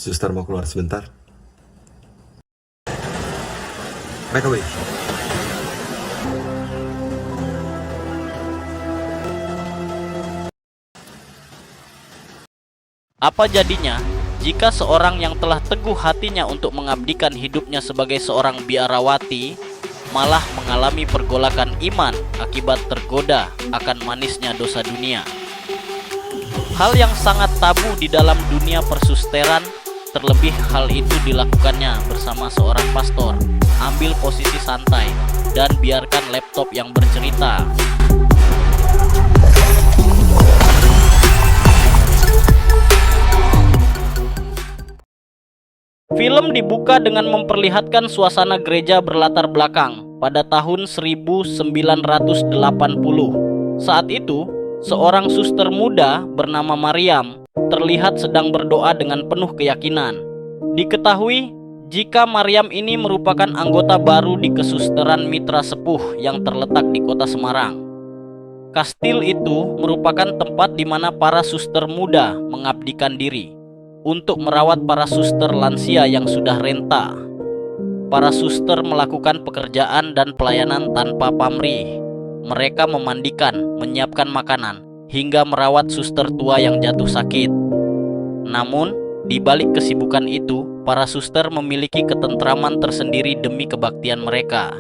Suster mau keluar sebentar. Make a wish. Apa jadinya jika seorang yang telah teguh hatinya untuk mengabdikan hidupnya sebagai seorang biarawati malah mengalami pergolakan iman akibat tergoda akan manisnya dosa dunia? Hal yang sangat tabu di dalam dunia persusteran, terlebih hal itu dilakukannya bersama seorang pastor. Ambil posisi santai dan biarkan laptop yang bercerita. Film dibuka dengan memperlihatkan suasana gereja berlatar belakang pada tahun 1980. Saat itu, seorang suster muda bernama Mariam terlihat sedang berdoa dengan penuh keyakinan. Diketahui jika Mariam ini merupakan anggota baru di kesusteran Mitra Sepuh yang terletak di kota Semarang. Kastil itu merupakan tempat di mana para suster muda mengabdikan diri untuk merawat para suster lansia yang sudah renta. Para suster melakukan pekerjaan dan pelayanan tanpa pamrih. Mereka memandikan, menyiapkan makanan, hingga merawat suster tua yang jatuh sakit. Namun, di balik kesibukan itu, para suster memiliki ketentraman tersendiri demi kebaktian mereka.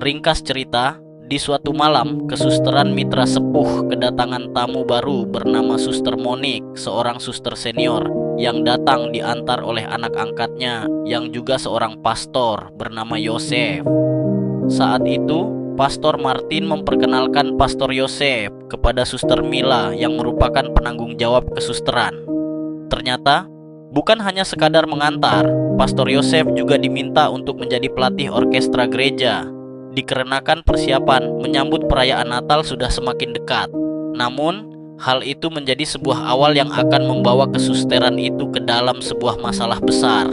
Ringkas cerita, di suatu malam, kesusteran Mitra Sepuh kedatangan tamu baru bernama Suster Monik, seorang suster senior yang datang diantar oleh anak angkatnya yang juga seorang pastor bernama Yosef. Saat itu, Pastor Martin memperkenalkan Pastor Yosef kepada Suster Mila yang merupakan penanggung jawab kesusteran. Ternyata, bukan hanya sekadar mengantar, Pastor Yosef juga diminta untuk menjadi pelatih orkestra gereja, dikarenakan persiapan menyambut perayaan Natal sudah semakin dekat. Namun, hal itu menjadi sebuah awal yang akan membawa kesusteran itu ke dalam sebuah masalah besar.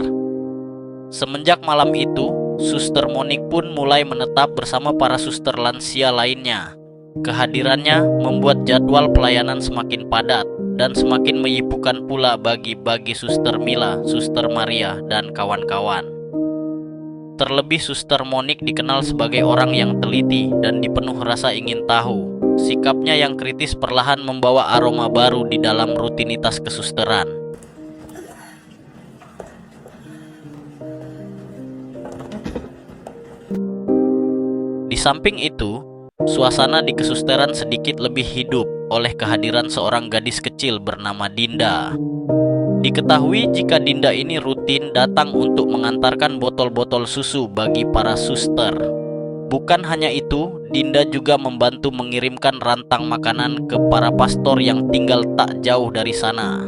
Semenjak malam itu, Suster Monik pun mulai menetap bersama para suster lansia lainnya. Kehadirannya membuat jadwal pelayanan semakin padat dan semakin menyibukkan pula bagi Suster Mila, Suster Maria, dan kawan-kawan. Terlebih Suster Monik dikenal sebagai orang yang teliti dan dipenuh rasa ingin tahu. Sikapnya yang kritis perlahan membawa aroma baru di dalam rutinitas kesusteran. Di samping itu, suasana di kesusteran sedikit lebih hidup oleh kehadiran seorang gadis kecil bernama Dinda. Diketahui jika Dinda ini rutin datang untuk mengantarkan botol-botol susu bagi para suster. Bukan hanya itu, Dinda juga membantu mengirimkan rantang makanan ke para pastor yang tinggal tak jauh dari sana.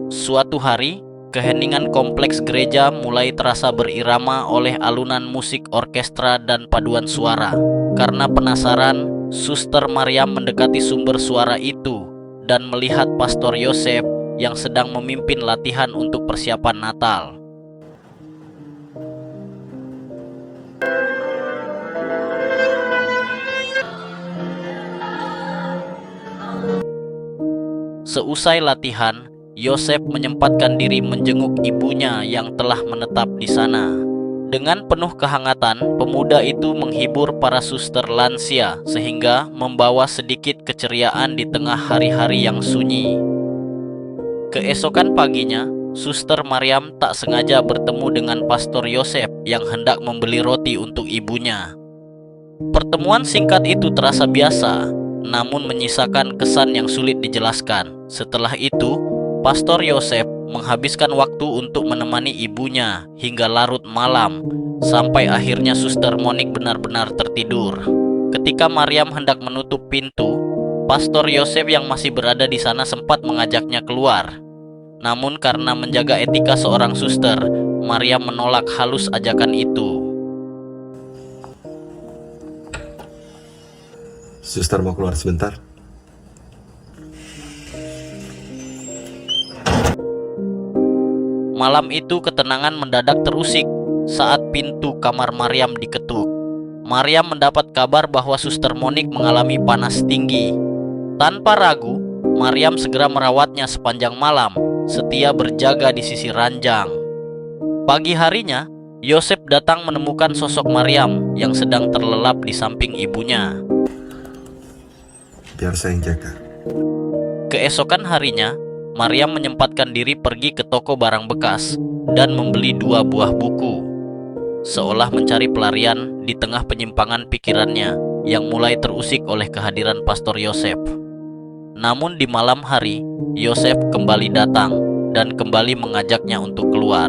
Suatu hari, keheningan kompleks gereja mulai terasa berirama oleh alunan musik orkestra dan paduan suara. Karena penasaran, Suster Mariam mendekati sumber suara itu dan melihat Pastor Yosef yang sedang memimpin latihan untuk persiapan Natal. Seusai latihan, Yosef menyempatkan diri menjenguk ibunya yang telah menetap di sana. Dengan penuh kehangatan, pemuda itu menghibur para suster lansia sehingga membawa sedikit keceriaan di tengah hari-hari yang sunyi. Keesokan paginya, Suster Mariam tak sengaja bertemu dengan Pastor Yosef yang hendak membeli roti untuk ibunya. Pertemuan singkat itu terasa biasa, namun menyisakan kesan yang sulit dijelaskan. Setelah itu, Pastor Yosef menghabiskan waktu untuk menemani ibunya hingga larut malam, sampai akhirnya Suster Monik benar-benar tertidur. Ketika Mariam hendak menutup pintu, Pastor Yosef yang masih berada di sana sempat mengajaknya keluar. Namun karena menjaga etika seorang suster, Mariam menolak halus ajakan itu. Suster mau keluar sebentar. Malam itu ketenangan mendadak terusik saat pintu kamar Mariam diketuk. Mariam mendapat kabar bahwa Suster Monik mengalami panas tinggi. Tanpa ragu, Mariam segera merawatnya sepanjang malam setia berjaga di sisi ranjang. Pagi harinya, Yosef datang menemukan sosok Maryam yang sedang terlelap di samping ibunya. Biar saya yang jaga. Keesokan harinya, Maryam menyempatkan diri pergi ke toko barang bekas dan membeli 2 buah buku, seolah mencari pelarian di tengah penyimpangan pikirannya yang mulai terusik oleh kehadiran Pastor Yosef. Namun di malam hari, Yosef kembali datang dan kembali mengajaknya untuk keluar.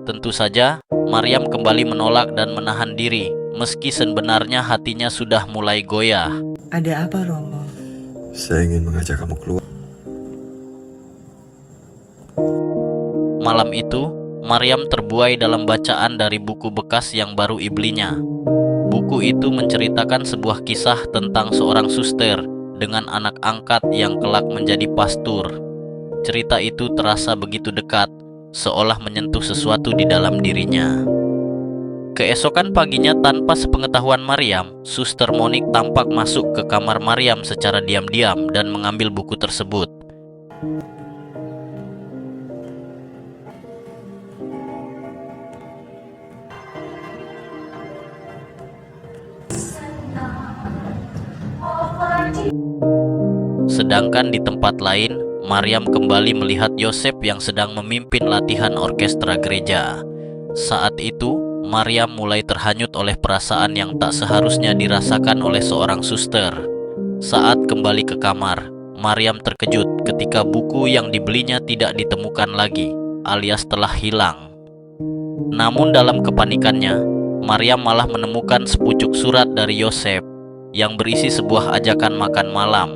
Tentu saja, Maryam kembali menolak dan menahan diri, meski sebenarnya hatinya sudah mulai goyah. Ada apa, Romo? Saya ingin mengajak kamu keluar. Malam itu, Maryam terbuai dalam bacaan dari buku bekas yang baru ibelinya. Buku itu menceritakan sebuah kisah tentang seorang suster dengan anak angkat yang kelak menjadi pastur. Cerita itu terasa begitu dekat, seolah menyentuh sesuatu di dalam dirinya. Keesokan paginya, tanpa sepengetahuan Maryam, Suster Monik tampak masuk ke kamar Maryam secara diam-diam dan mengambil buku tersebut. Sedangkan di tempat lain, Maryam kembali melihat Yosef yang sedang memimpin latihan orkestra gereja. Saat itu, Maryam mulai terhanyut oleh perasaan yang tak seharusnya dirasakan oleh seorang suster. Saat kembali ke kamar, Maryam terkejut ketika buku yang dibelinya tidak ditemukan lagi, alias telah hilang. Namun dalam kepanikannya, Maryam malah menemukan sepucuk surat dari Yosef yang berisi sebuah ajakan makan malam.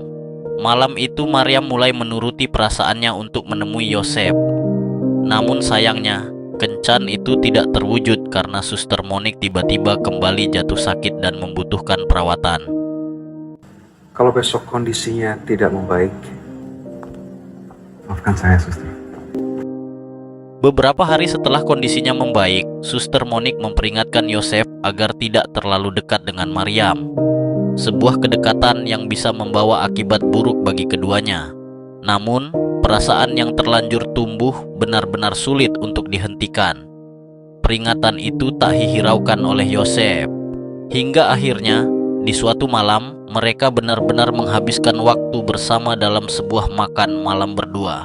Malam itu Maryam mulai menuruti perasaannya untuk menemui Yosef. Namun sayangnya, kencan itu tidak terwujud karena Suster Monik tiba-tiba kembali jatuh sakit dan membutuhkan perawatan. Kalau besok kondisinya tidak membaik, maafkan saya, Suster. Beberapa hari setelah kondisinya membaik, Suster Monik memperingatkan Yosef agar tidak terlalu dekat dengan Maryam. Sebuah kedekatan yang bisa membawa akibat buruk bagi keduanya. Namun, perasaan yang terlanjur tumbuh benar-benar sulit untuk dihentikan. Peringatan itu tak dihiraukan oleh Yosef. Hingga akhirnya, di suatu malam, mereka benar-benar menghabiskan waktu bersama dalam sebuah makan malam berdua.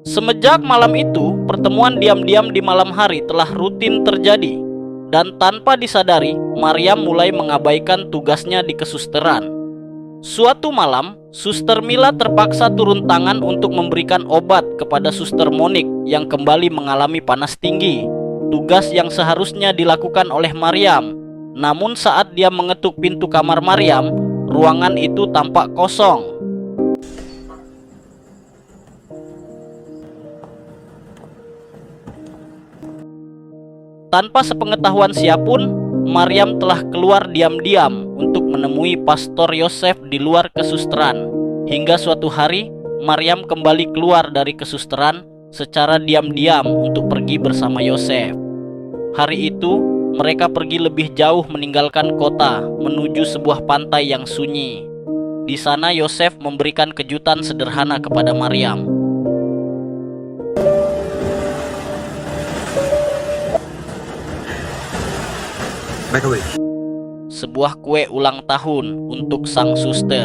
Semenjak malam itu, pertemuan diam-diam di malam hari telah rutin terjadi. Dan tanpa disadari, Maryam mulai mengabaikan tugasnya di kesusteran. Suatu malam, Suster Mila terpaksa turun tangan untuk memberikan obat kepada Suster Monik yang kembali mengalami panas tinggi. Tugas yang seharusnya dilakukan oleh Maryam. Namun saat dia mengetuk pintu kamar Maryam, ruangan itu tampak kosong. Tanpa sepengetahuan siapapun, Maryam telah keluar diam-diam untuk menemui Pastor Yosef di luar kesusteran. Hingga suatu hari, Maryam kembali keluar dari kesusteran secara diam-diam untuk pergi bersama Yosef. Hari itu, mereka pergi lebih jauh meninggalkan kota menuju sebuah pantai yang sunyi. Di sana Yosef memberikan kejutan sederhana kepada Maryam. Make a wish. Sebuah kue ulang tahun untuk sang suster.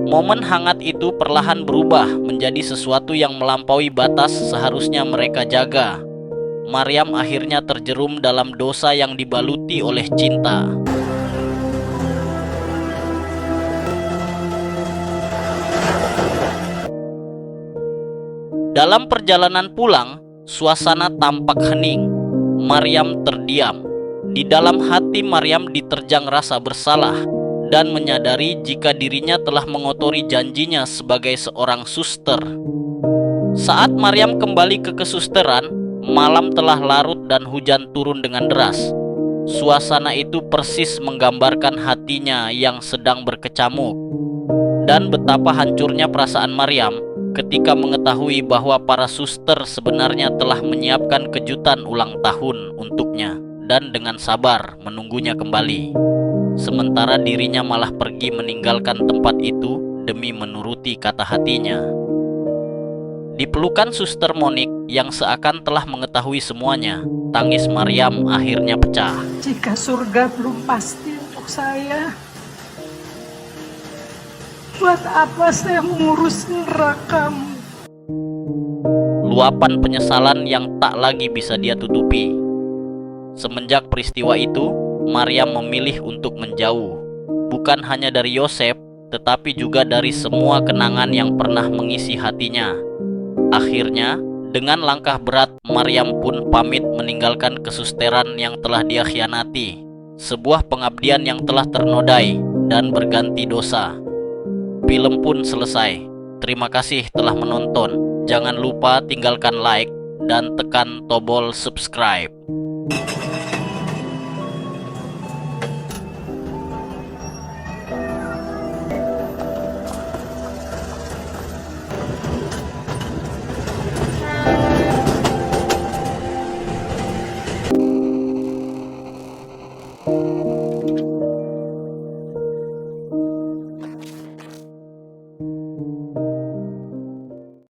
Momen hangat itu perlahan berubah menjadi sesuatu yang melampaui batas seharusnya mereka jaga. Maryam akhirnya terjerum dalam dosa yang dibaluti oleh cinta. Dalam perjalanan pulang, suasana tampak hening. Maryam terdiam. Di dalam hati Maryam diterjang rasa bersalah dan menyadari jika dirinya telah mengotori janjinya sebagai seorang suster. Saat Maryam kembali ke kesusteran, malam telah larut dan hujan turun dengan deras. Suasana itu persis menggambarkan hatinya yang sedang berkecamuk. Dan betapa hancurnya perasaan Maryam ketika mengetahui bahwa para suster sebenarnya telah menyiapkan kejutan ulang tahun untuknya dan dengan sabar menunggunya kembali. Sementara dirinya malah pergi meninggalkan tempat itu demi menuruti kata hatinya. Di pelukan Suster Monik yang seakan telah mengetahui semuanya, tangis Maryam akhirnya pecah. Jika surga belum pasti untuk saya, buat apa saya mengurus nerakamu? Luapan penyesalan yang tak lagi bisa dia tutupi. Semenjak peristiwa itu, Maryam memilih untuk menjauh, bukan hanya dari Yosef, tetapi juga dari semua kenangan yang pernah mengisi hatinya. Akhirnya, dengan langkah berat, Maryam pun pamit meninggalkan kesusteran yang telah dia khianati, sebuah pengabdian yang telah ternodai dan berganti dosa. Film pun selesai. Terima kasih telah menonton. Jangan lupa tinggalkan like dan tekan tombol subscribe.